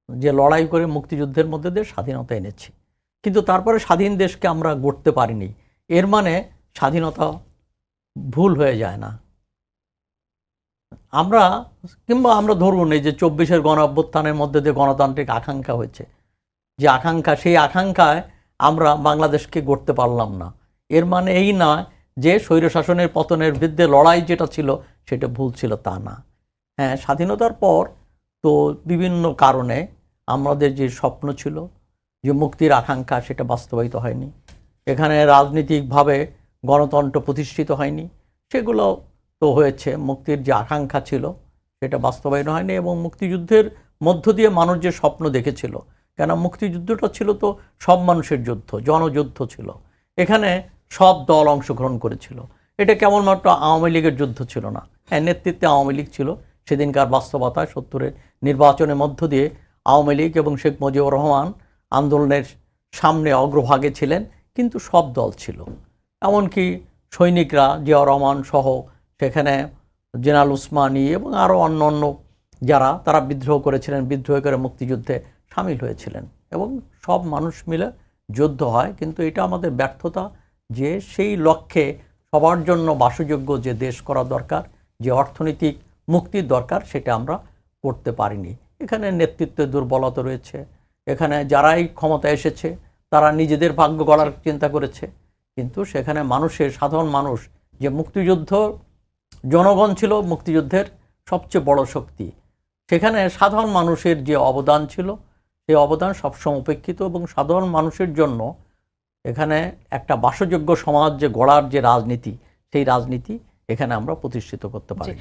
যে লড়াই করে মুক্তিযুদ্ধের মধ্যে দিয়ে স্বাধীনতা এনেছি, কিন্তু তারপরে স্বাধীন দেশকে আমরা গড়তে পারিনি। এর মানে স্বাধীনতা ভুল হয়ে যায় না। আমরা আমরা ধরুন এই যে 24-এর গণ অভ্যুত্থানের মধ্যে দিয়ে গণতান্ত্রিক আকাঙ্ক্ষা হয়েছে, যে আকাঙ্ক্ষা, সেই আকাঙ্ক্ষায় আমরা বাংলাদেশকে গড়তে পারলাম না। এর মানে এই নয় যে স্বৈরশাসনের পতনের বিরুদ্ধে লড়াই যেটা ছিল সেটা ভুল ছিল, তা না। হ্যাঁ, স্বাধীনতার পর তো বিভিন্ন কারণে আমাদের যে স্বপ্ন ছিল, যে মুক্তির আকাঙ্ক্ষা, সেটা বাস্তবায়িত হয়নি। এখানে রাজনীতিকভাবে গণতন্ত্র প্রতিষ্ঠিত হয়নি, সেগুলো তো হয়েছে। মুক্তির যে আকাঙ্ক্ষা ছিল সেটা বাস্তবায়ন হয়নি, এবং মুক্তিযুদ্ধের মধ্য দিয়ে মানুষ যে স্বপ্ন দেখেছিল, কেন মুক্তিযুদ্ধটা ছিল তো সব মানুষের যুদ্ধ, জনযুদ্ধ ছিল। এখানে সব দল অংশগ্রহণ করেছিল। এটা কেবলমাত্র আওয়ামী লীগের যুদ্ধ ছিল না। হ্যাঁ, নেতৃত্বে আওয়ামী লীগ ছিল। সেদিনকার বাস্তবতায় 70-এর নির্বাচনের মধ্য দিয়ে আওয়ামী লীগ এবং শেখ মুজিবুর রহমান আন্দোলনের সামনে অগ্রভাগে ছিলেন, কিন্তু সব দল ছিল। এমনকি সৈনিকরা, জিয়াউর রহমান সহ সেখানে জেনারেল উসমানী এবং আরও অন্য অন্য যারা, তারা বিদ্রোহ করেছিলেন, বিদ্রোহ করে মুক্তিযুদ্ধে সামিল হয়েছিলেন, এবং সব মানুষ মিলে যুদ্ধ হয়। কিন্তু এটা আমাদের ব্যর্থতা, যে সেই লক্ষ্যে সবার জন্য বাসযোগ্য যে দেশ করা দরকার, যে অর্থনৈতিক মুক্তির দরকার, সেটা আমরা করতে পারিনি। এখানে নেতৃত্বের দুর্বলতা রয়েছে। এখানে যারাই ক্ষমতা এসেছে তারা নিজেদের ভাগ্য গড়ার চিন্তা করেছে, কিন্তু সেখানে মানুষের, সাধারণ মানুষ, যে মুক্তিযুদ্ধ, জনগণ ছিল মুক্তিযুদ্ধের সবচেয়ে বড় শক্তি। সেখানে সাধারণ মানুষের যে অবদান ছিল, সেই অবদান সবসময় উপেক্ষিত, এবং সাধারণ মানুষের জন্য এখানে একটা বাসযোগ্য সমাজ যে গড়ার যে রাজনীতি, সেই রাজনীতি এখানে আমরা প্রতিষ্ঠিত করতে পারি।